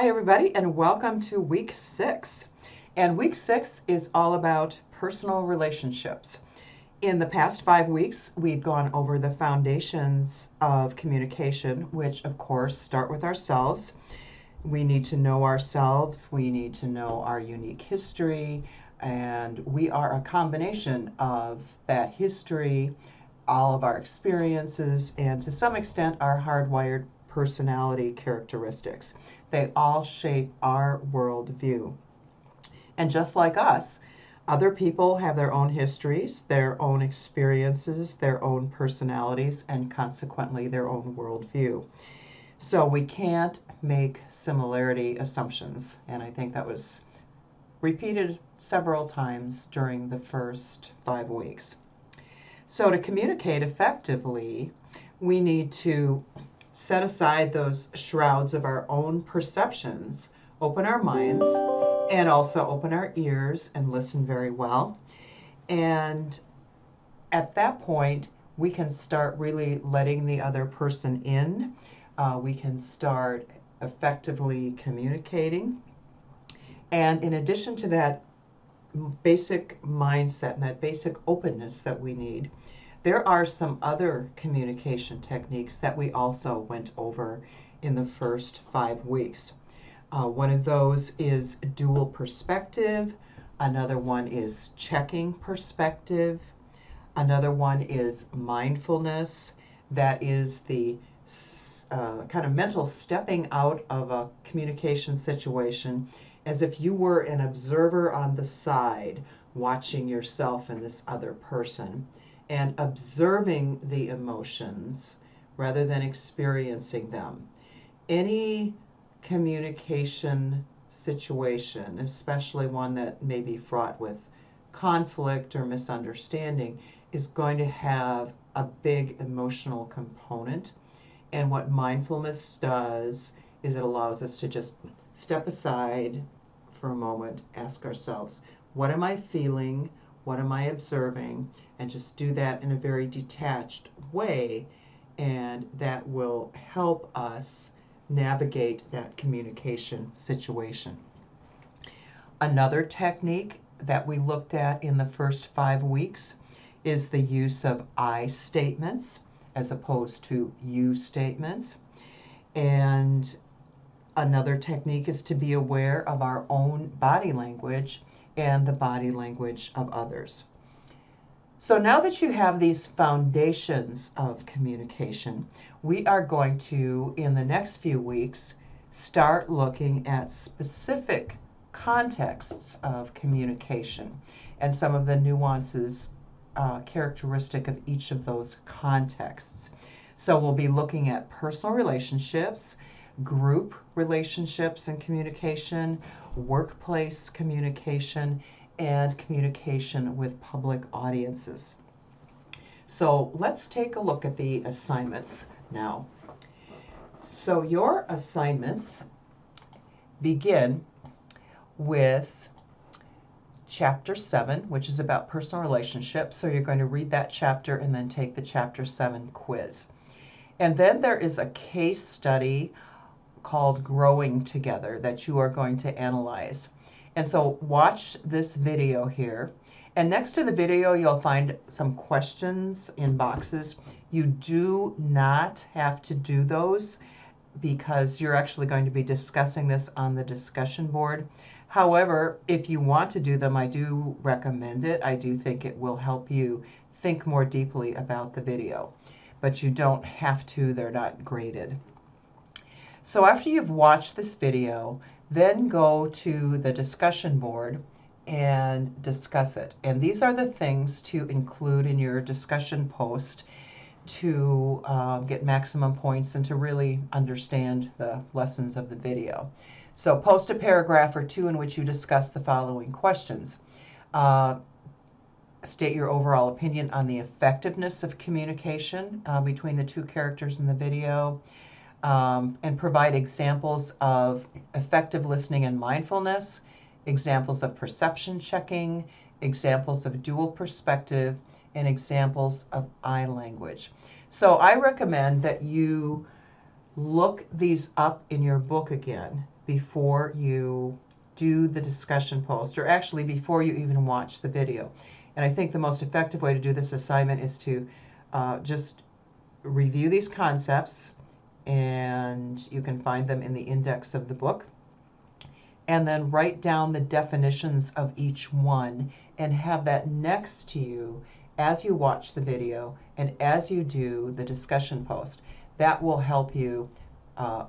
Hi, everybody, and welcome to week 6. And week 6 is all about personal relationships. In the past 5 weeks, we've gone over the foundations of communication, which, of course, start with ourselves. We need to know ourselves, we need to know our unique history, and we are a combination of that history, all of our experiences, and to some extent, our hardwired personality characteristics. They all shape our worldview. And just like us, other people have their own histories, their own experiences, their own personalities, and consequently their own worldview. So we can't make similarity assumptions. And I think that was repeated several times during the first 5 weeks. So to communicate effectively, we need to set aside those shrouds of our own perceptions, open our minds, and also open our ears and listen very well. And at that point, we can start really letting the other person in. We can start effectively communicating. And in addition to that basic mindset and that basic openness that we need, there are some other communication techniques that we also went over in the first 5 weeks. One of those is dual perspective. Another one is checking perspective. Another one is mindfulness. That is the kind of mental stepping out of a communication situation as if you were an observer on the side, watching yourself and this other person, and observing the emotions rather than experiencing them. Any communication situation, especially one that may be fraught with conflict or misunderstanding, is going to have a big emotional component. And what mindfulness does is it allows us to just step aside for a moment, ask ourselves, what am I feeling? What am I observing? And just do that in a very detached way. And that will help us navigate that communication situation. Another technique that we looked at in the first 5 weeks is the use of I statements as opposed to you statements. And another technique is to be aware of our own body language and the body language of others. So now that you have these foundations of communication, we are going to, in the next few weeks, start looking at specific contexts of communication and some of the nuances characteristic of each of those contexts. So we'll be looking at personal relationships, group relationships and communication, workplace communication, and communication with public audiences. So let's take a look at the assignments now. So your assignments begin with Chapter 7, which is about personal relationships. So you're going to read that chapter and then take the Chapter 7 quiz. And then there is a case study called Growing Together that you are going to analyze. And so watch this video here. And next to the video, you'll find some questions in boxes. You do not have to do those because you're actually going to be discussing this on the discussion board. However, if you want to do them, I do recommend it. I do think it will help you think more deeply about the video. But you don't have to, they're not graded. So after you've watched this video, then go to the discussion board and discuss it. And these are the things to include in your discussion post to get maximum points and to really understand the lessons of the video. So post a paragraph or two in which you discuss the following questions. State your overall opinion on the effectiveness of communication between the two characters in the video. And provide examples of effective listening and mindfulness, examples of perception checking, examples of dual perspective, and examples of I language. So I recommend that you look these up in your book again before you do the discussion post, or actually before you even watch the video. And I think the most effective way to do this assignment is to just review these concepts, and you can find them in the index of the book, and then write down the definitions of each one and have that next to you as you watch the video and as you do the discussion post. That will help you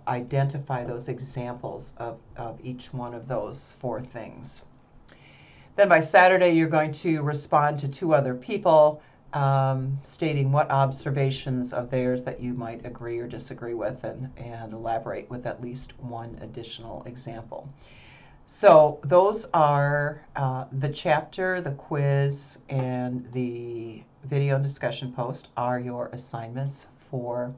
identify those examples of each one of those 4 things. Then by Saturday, you're going to respond to 2 other people, stating what observations of theirs that you might agree or disagree with, and elaborate with at least 1 additional example. So those are the chapter, the quiz, and the video discussion post are your assignments for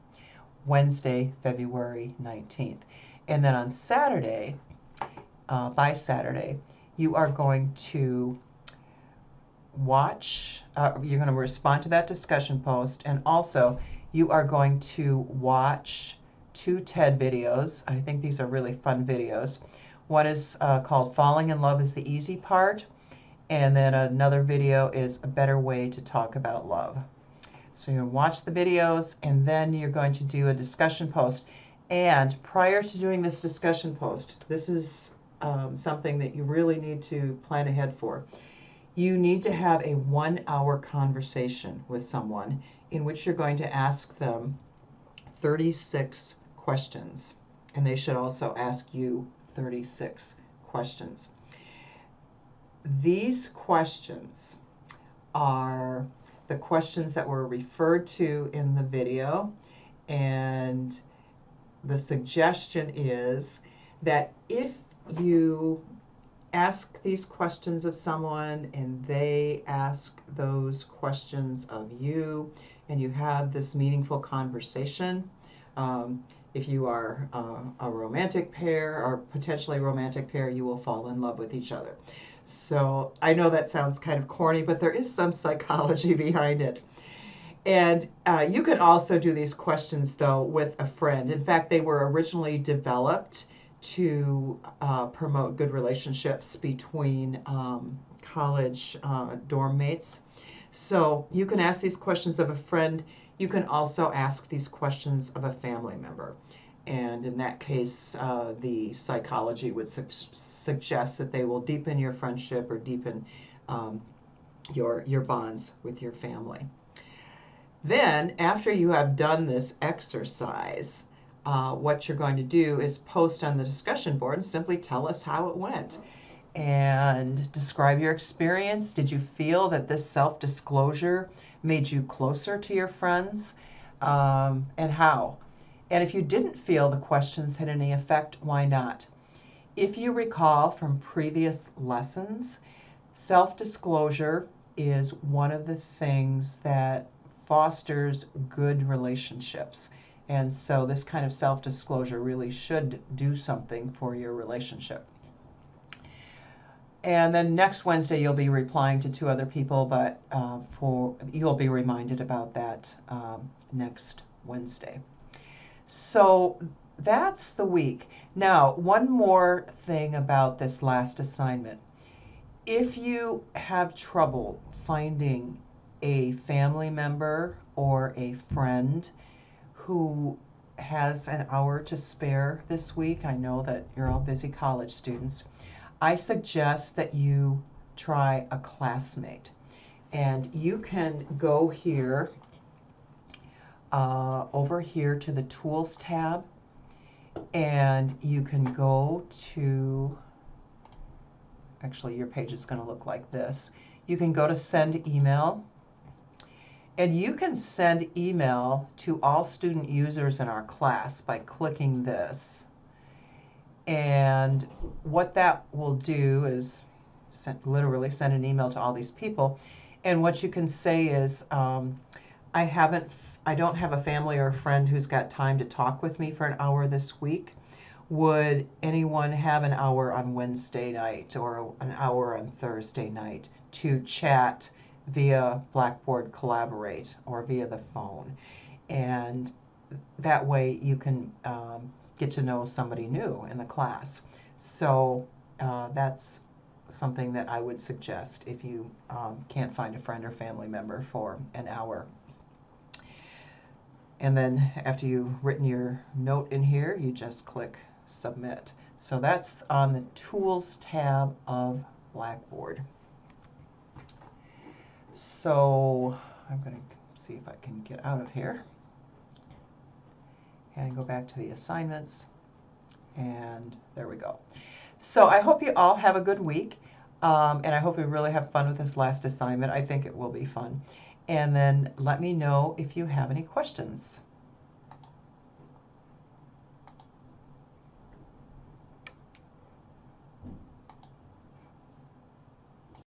Wednesday, February 19th. And then on Saturday, by Saturday, you are going to watch, you're going to respond to that discussion post, and also you are going to watch 2 TED videos. I think these are really fun videos. One is called Falling in Love is the Easy Part, and then another video is A Better Way to Talk About Love. So you're going to watch the videos, and then you're going to do a discussion post. And prior to doing this discussion post, this is something that you really need to plan ahead for. You need to have a 1-hour conversation with someone in which you're going to ask them 36 questions, and they should also ask you 36 questions. These questions are the questions that were referred to in the video, and the suggestion is that if you ask these questions of someone and they ask those questions of you, and you have this meaningful conversation, if you are a romantic pair or potentially romantic pair, you will fall in love with each other. So I know that sounds kind of corny, but there is some psychology behind it. And you can also do these questions, though, with a friend. In fact, they were originally developed to promote good relationships between college dorm mates. So you can ask these questions of a friend. You can also ask these questions of a family member. And in that case, the psychology would suggest that they will deepen your friendship or deepen your bonds with your family. Then, after you have done this exercise, what you're going to do is post on the discussion board and simply tell us how it went and describe your experience. Did you feel that this self-disclosure made you closer to your friends, and how? And if you didn't feel the questions had any effect, why not? If you recall from previous lessons, self-disclosure is one of the things that fosters good relationships. And so this kind of self-disclosure really should do something for your relationship. And then next Wednesday, you'll be replying to 2 other people, but you'll be reminded about that next Wednesday. So that's the week. Now, one more thing about this last assignment. If you have trouble finding a family member or a friend who has an hour to spare this week, I know that you're all busy college students, I suggest that you try a classmate. And you can go here, over here to the Tools tab, and you can go to, actually your page is going to look like this. You can go to Send Email, and you can send email to all student users in our class by clicking this. And what that will do is literally send an email to all these people. And what you can say is, I don't have a family or a friend who's got time to talk with me for an hour this week. Would anyone have an hour on Wednesday night or an hour on Thursday night to chat via Blackboard Collaborate or via the phone? And that way you can get to know somebody new in the class. So that's something that I would suggest if you can't find a friend or family member for an hour. And then after you've written your note in here, you just click submit. So that's on the Tools tab of Blackboard. So I'm going to see if I can get out of here and go back to the assignments. And there we go. So I hope you all have a good week. And I hope you really have fun with this last assignment. I think it will be fun. And then let me know if you have any questions.